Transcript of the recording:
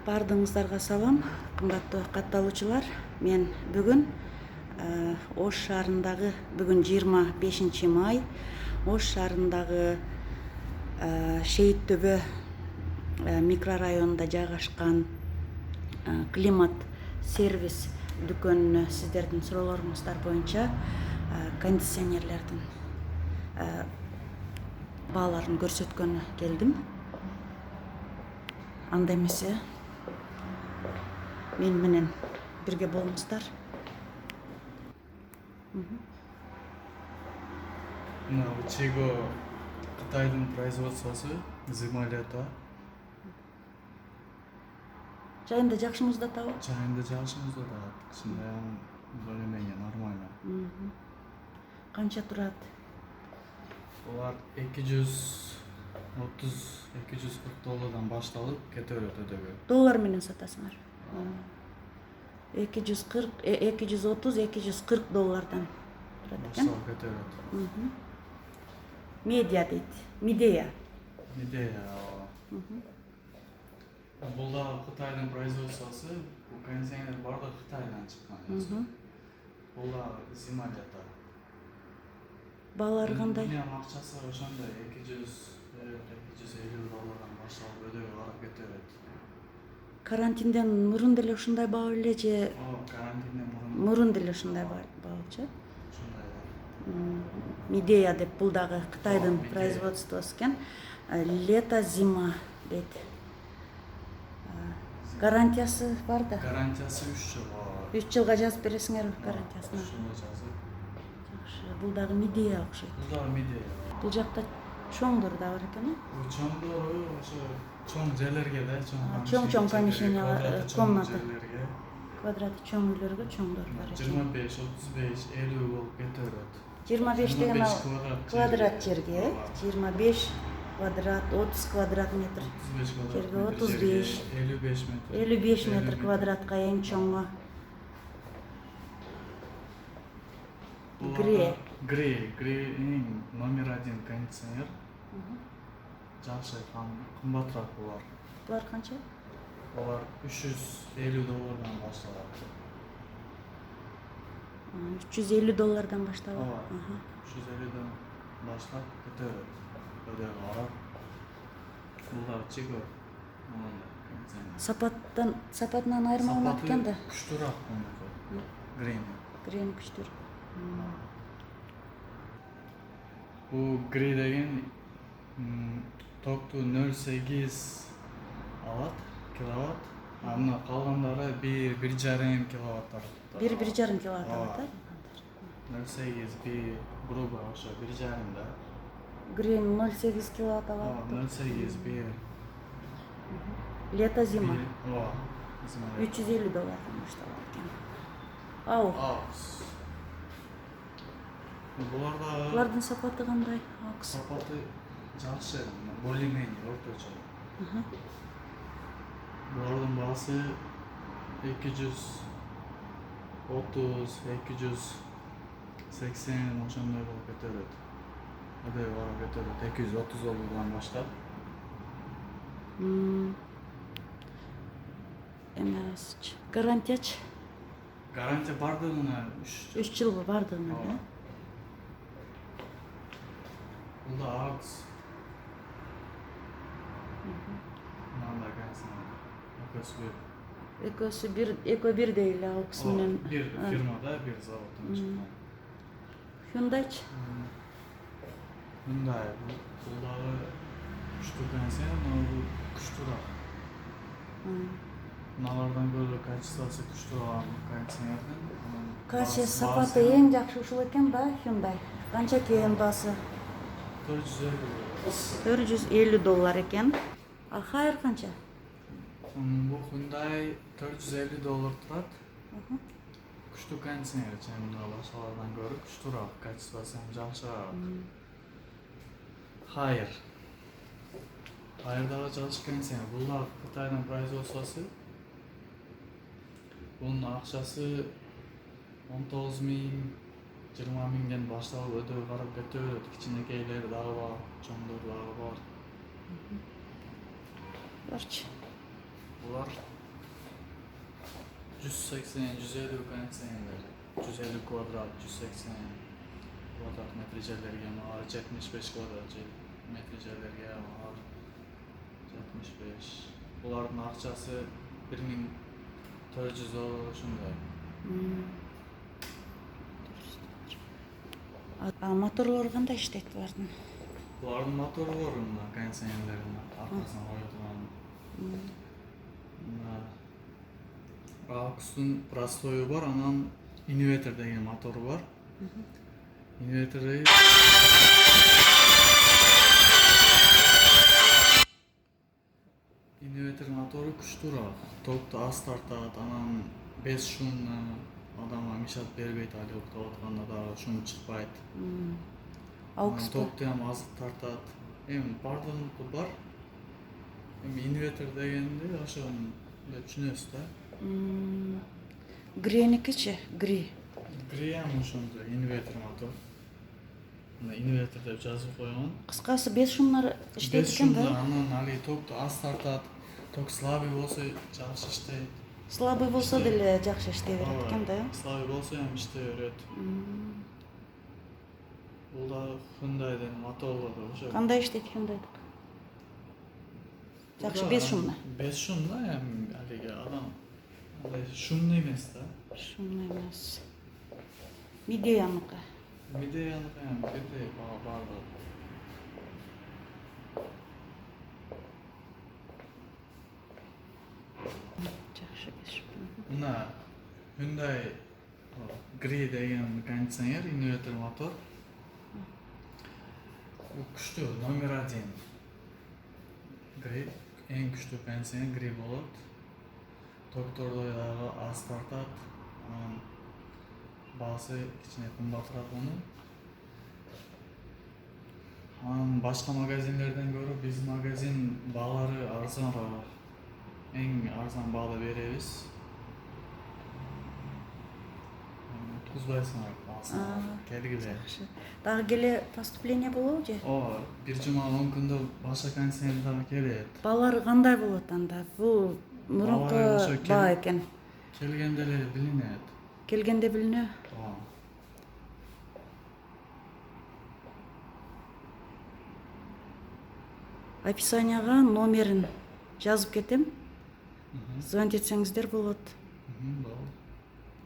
Бардыңыздарга салам, кымбаттуу катталуучулар. Мен бүгүн Ош шаарындагы бүгүн 25 май Ош шаарындагы Шейит Төбө микрорайонунда жайгашкан климат сервис дүкөнүнө сиздердин суроолоруңуздар боюнча кондиционерлердин бааларын көрсөткөнү келдим. Анда эмесе мен менен бирге болуңуздар. Чего Кытайдын производствосу Зима-лето. Жайында жакшымызды атабы? Жайында жакшымызды атат. Кичине более-менее нормально. Канча турат? Булар $230-240 башталып кете берет өдөгө. Доллар менен сатасыңар. 230-240 доллардан турат экен. Башталып кете берет. Медиа дейт. Медея. Бул да Кытайдын производствосу, кондиционер бардыгы Кытайдан чыккан. Бул да Зима-лето. Баалары кандай? Менин акчасы ошондой $250 башталып өдөгө карап кете берет. Карантинден мурун деле ушундай баа беле же? Карантинден Мурун деле ушундай баа болчу. ушундай. Медея деп бул дагы Кытайдын производствосу экен. Лето, зима дейт. Гарантиясы бар да. Гарантиясы 3 жыл. 3 жылга жазып бересиңер гарантиясын. 3 жылга жазып. Жакшы. Бул дагы Медея окшойт. Бул да Медея. Бул жакта чоңдор да бар экен. Чоңдору ошо чоң жерлерге да, чоң помещениялар, комната. жерлерге. Квадраты чоң үйлөргө чоңдор бар экен. 25, 35, 50 болуп кете берет. 25 деген ал квадрат жерге, 25 квадрат, 30 квадрат метр. 35 жерге квадрат 35, 55 метр. 55 метр квадратка эң чоңу. Грей номер 1 кондиционер. Жакшы, кымбатыраак булар. Булар канча? Булар $350 башталат. $350 башталат. 350 баштап кете берет. Өдөгө карап. Булар чего? Сапатынан айырмаланат экен да. Күчтүүрөөк мынакы. Грейн күчтүү. Бул грей деген токту 0,8 алат, киловатт. Мына калгандары 1,5 киловаттар. 1,5 киловатт алат, да? 0,8 грубо ошо 1,5 да. Грейн 0,8 киловатт алат. 0,8 Лето, зима. $350 башталат экен. Ау. Булардын сапаты кандай? Сапаты жакшы, более-менее орточо. Булардын баасы 230, 280 ошондой болуп кете берет. Өдөгө карап кете берет. $230 баштап. Эмес. Гарантиячы? Гарантия бардыгына 3 жыл бардыгына, да? Бул да акс. Мындай кондиционер. Экөө бирдей эле акс менен. Бир фирмада, бир заводдон чыккан. Hyundaiчы? Мындай, бул дагы күчтүү кондиционер, но бул күчтүүрөөк. Мыналардан көрө качествосы күчтүүрөөк кондиционердин. Качество сапаты эң жакшы ушул экен да, Hyundai. Канча экен баасы? $450 экен. А Хайр канча? Бул Hyundai $450 турат. Күчтүү кондиционер, мына башкалардан көрө күчтүүрөөк, качествосы жакшыраак. Хайр дагы жакшы кондиционер. Бул да Кытайдын производствосу. Bunun akçası 19.000, 20.000'den başlayıp ödöv karıp götürüyordu. Kiçinekeyleri dağı var, çoğundur dağı var. Barçı. Булар 180-150 кондиционерлер. 150 квадрат, 180 квадрат метр жерлерге, мына 75 квадрат метр жерлерге, мына 75. Булардын акчасы 1400 €, ушундай. Моторлор кандай иштейт булардын? Булардын мотору бар, мына кондиционерлердин аркасына кое турган. Акустун простою бар, анан инвертор деген мотору бар. Инвертордеги инвертор мотору күчтүүрөөк. Токту аз тартат, анан 5 шумна адамга мешать бербейт, али уктап атканда дагы шум чыкпайт. Аукс Токту ham аз тартат. Эми бардыгыныкы бар. Эми инвертор дегенди ошону түшүнөсүз да. Гриникичи, гри. Гри ham ошондой инвертор мотор. Мына инвертор деп жазып койгон. Кыскасы 5 шумнар иштейт 5 экен шумда, да. анан али токту аз тартат. Ток слабый болсо жакшы иштейт. Слабый болсо деле жакшы иштей берет экен да. Слабый болсо ham иштей берет. Бул да Hyundai'дин моторлору ошо. Кандай иштейт Hyundai? Жакшы 5 шумна. 5 шумда ham алиги адам андай шумный эмес да. Шумный эмес. Медианыкы. Медианыкы ham бирдей баардыгы. Жакшы 5 шумна. Мына Hyundai Gri деген кондиционер, инвертор мотор. Бул күчтүү, номер 1. Gri эң күчтүү кондиционер Gri болот. Токторду дагы аз тартат. Анан баасы кичине кымбатыраак мунун. Анан башка магазиндерден көрө биздин магазин баалары арзаныраак. Эң арзан баада беребиз. Утузбайсыңар баасына. Келгиле. Дагы келе поступление болобу же? Ооба, бир жума 10 күндө башка кондиционер дагы келет. Баалары кандай болот анда? Бул мурунку баа экен. Келгенде эле билинет. Келгенде билинө. Ооба. Описанияга номерин жазып кетем. Звондетсеңиздер болот.